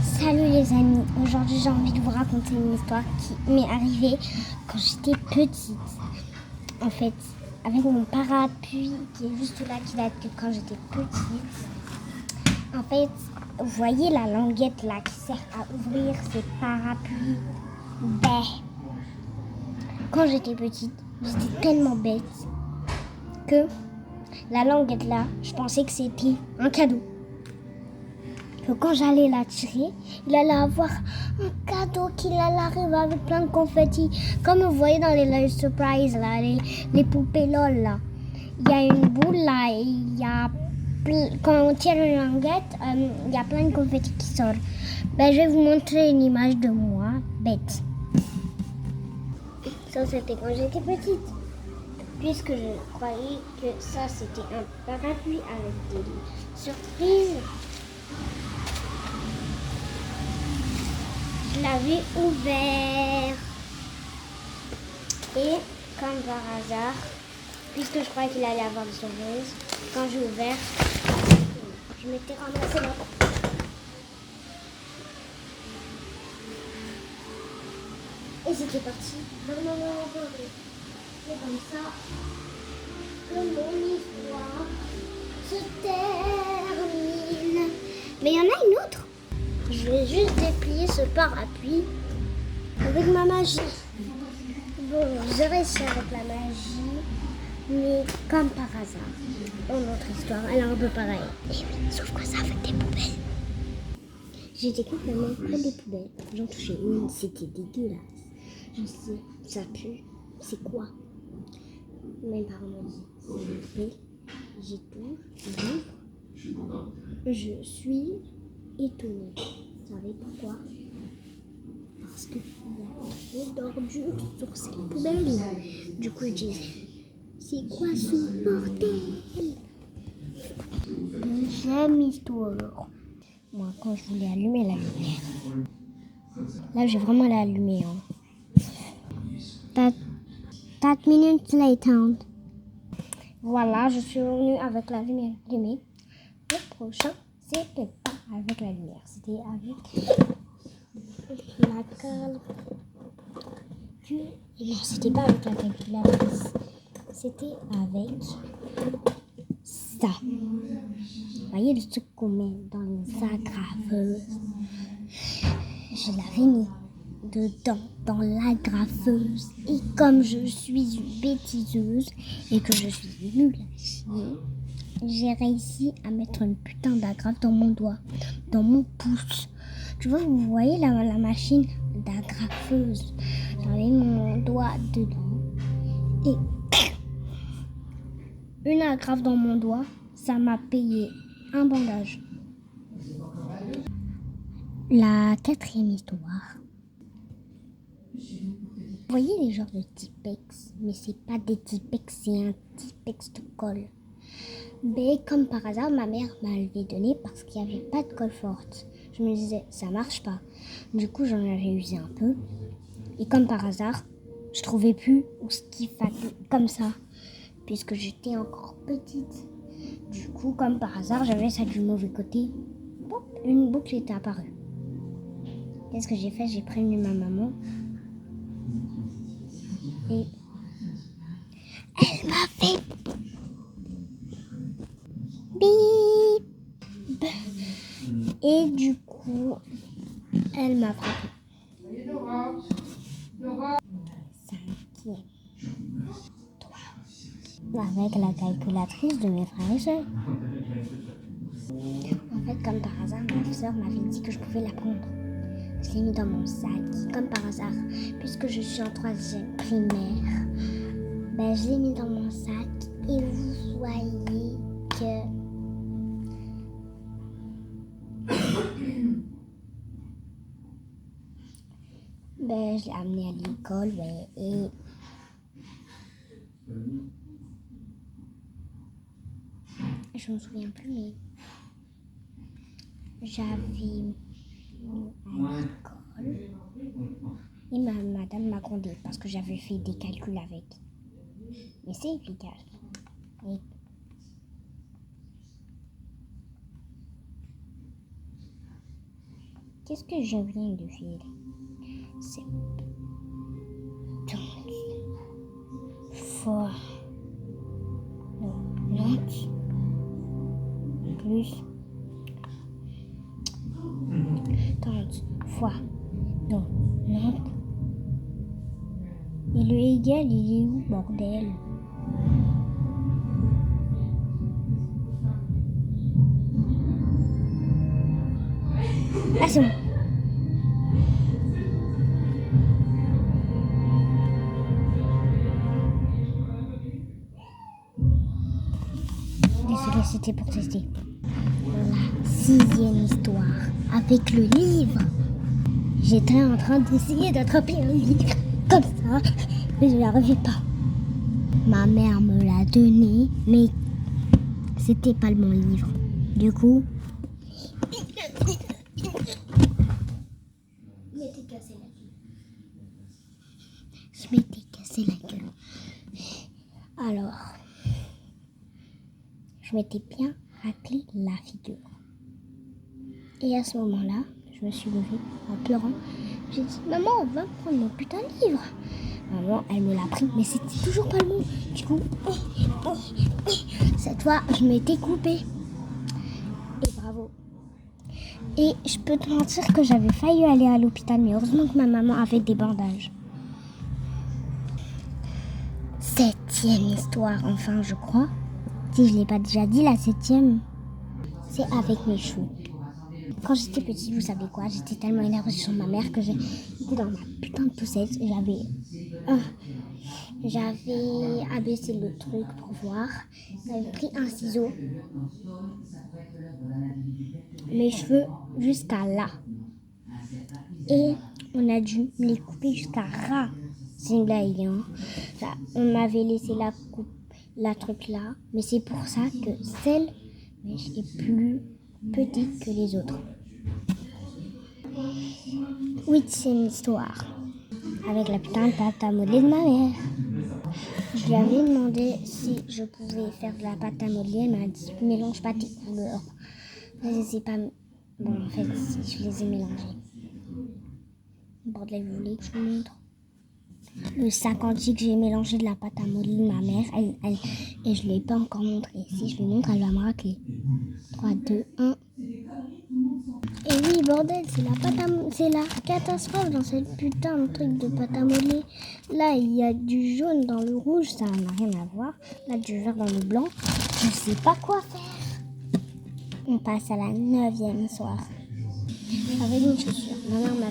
Salut les amis, aujourd'hui j'ai envie de vous raconter une histoire qui m'est arrivée quand j'étais petite. En fait, avec mon parapluie qui est juste là, qui date de quand j'étais petite. En fait, vous voyez la languette là qui sert à ouvrir ces parapluies. Quand j'étais petite, j'étais tellement bête que la languette là, je pensais que c'était un cadeau. Que quand j'allais la tirer, il allait avoir un cadeau qu'il allait arriver avec plein de confettis. Comme vous voyez dans les Live Surprise, là, les poupées LOL, là. Il y a une boule, là, et il y a quand on tire une languette, il y a plein de confettis qui sortent. Je vais vous montrer une image de moi, bête. Ça, c'était quand j'étais petite. Puisque je croyais que ça, c'était un parapluie avec des surprises. Je l'avais ouvert et comme par hasard, puisque je croyais qu'il allait avoir des surprises, quand j'ai ouvert, je m'étais ramassé là. Et c'était parti. C'est comme ça que mon histoire se termine. Mais il y en a une autre. Je vais juste déplier ce parapluie avec ma magie. Bon, j'ai réussi avec la magie, mais comme par hasard, dans notre histoire, elle est un peu pareille. Et oui, sauf que ça avec des poubelles. J'étais complètement près des poubelles. J'en touchais une, c'était dégueulasse. Je sais, ça pue. C'est quoi? Mes parents m'ont dit, c'est une poubelle. J'y touche, j'ouvre. Je suis étonnée. Vous savez pourquoi? Parce qu'il y a trop d'ordures sur ces poubelles. Du coup, je dis, c'est quoi ce bordel? Deuxième histoire. Moi, quand je voulais allumer la lumière, là, j'ai vraiment l'allumé. That minutes later. Voilà, je suis revenue avec la lumière allumée. Le prochain, c'était pas avec la lumière, c'était avec la calculatrice. Non, c'était pas avec la calculatrice. C'était avec ça. Vous voyez le truc qu'on met dans les agrafeuses? Je l'avais mis dedans, dans l'agrafeuse. Et comme je suis une bêtiseuse et que je suis nulle à chier, j'ai réussi à mettre une putain d'agrafe dans mon doigt, dans mon pouce. Tu vois, vous voyez la machine d'agrafeuse. J'avais mon doigt dedans. Et une agrafe dans mon doigt, ça m'a payé un bandage. La quatrième histoire. Vous voyez les genres de Tipex, mais c'est pas des Tipex, c'est un Tipex de colle. Mais comme par hasard, ma mère m'a levé de nez parce qu'il n'y avait pas de colle forte. Je me disais, ça marche pas. Du coup, j'en avais usé un peu. Et comme par hasard, je trouvais plus ce qu'il fallait comme ça, puisque j'étais encore petite. Du coup, comme par hasard, j'avais ça du mauvais côté. Bon, une boucle était apparue. Qu'est-ce que j'ai fait? J'ai prévenu ma maman. Et elle m'a fait bip. Et du coup, elle m'a frappé. Cinquième. Avec la calculatrice de mes frères et sœurs. En fait, comme par hasard, ma soeur m'avait dit que je pouvais la prendre. Je l'ai mis dans mon sac, comme par hasard, puisque je suis en 3e primaire. Je l'ai mis dans mon sac et vous voyez que je l'ai amené à l'école, et je me souviens plus, mais j'avais mis à l'école et madame m'a grondé parce que j'avais fait des calculs avec. Mais c'est efficace. Et qu'est-ce que je viens de faire? C'est 12 fois 90 plus 30 fois 90. Et le égal, il est où, bordel? Ah, c'est bon. Désolée, c'était pour tester. La 6e histoire avec le livre. J'étais en train d'essayer d'attraper un livre comme ça, mais je n'y arrivais pas. Ma mère me l'a donné, mais c'était pas le bon livre. Du coup, je m'étais cassé la gueule. Alors, je m'étais bien raclé la figure. Et à ce moment-là, je me suis levée en pleurant. J'ai dit, maman, on va prendre mon putain de livre. Maman, elle me l'a pris, mais c'était toujours pas le bon. Du coup, cette fois, je m'étais coupée. Et bravo. Et je peux te mentir que j'avais failli aller à l'hôpital, mais heureusement que ma maman avait des bandages. 7e histoire, enfin, je crois. Si je ne l'ai pas déjà dit, la 7e, c'est avec mes cheveux. Quand j'étais petite, vous savez quoi, j'étais tellement énervée sur ma mère que j'étais dans ma putain de poussette. J'avais abaissé le truc pour voir. J'avais pris un ciseau. Mes cheveux jusqu'à là. Et on a dû me les couper jusqu'à ras. C'est une blague, hein. On m'avait laissé la truc là. Mais c'est pour ça que celle est plus petite que les autres. 8e histoire. Avec la putain de pâte à modeler de ma mère. Je lui avais demandé si je pouvais faire de la pâte à modeler. Elle m'a dit, mélange pas tes couleurs. Vas-y, c'est pas... Bon, en fait, je les ai mélangées. Bordel, vous voulez que je vous montre? Le sac entier que j'ai mélangé de la pâte à modeler de ma mère, et je ne l'ai pas encore montré. Si je lui montre, elle va me racler. 3, 2, 1... Et oui, bordel, c'est la catastrophe dans cette putain de truc de pâte à modeler. Là, il y a du jaune dans le rouge, ça n'a rien à voir. Là, du vert dans le blanc. Je sais pas quoi faire. On passe à la 9e soir. Avec mes chaussures. Ma mère m'a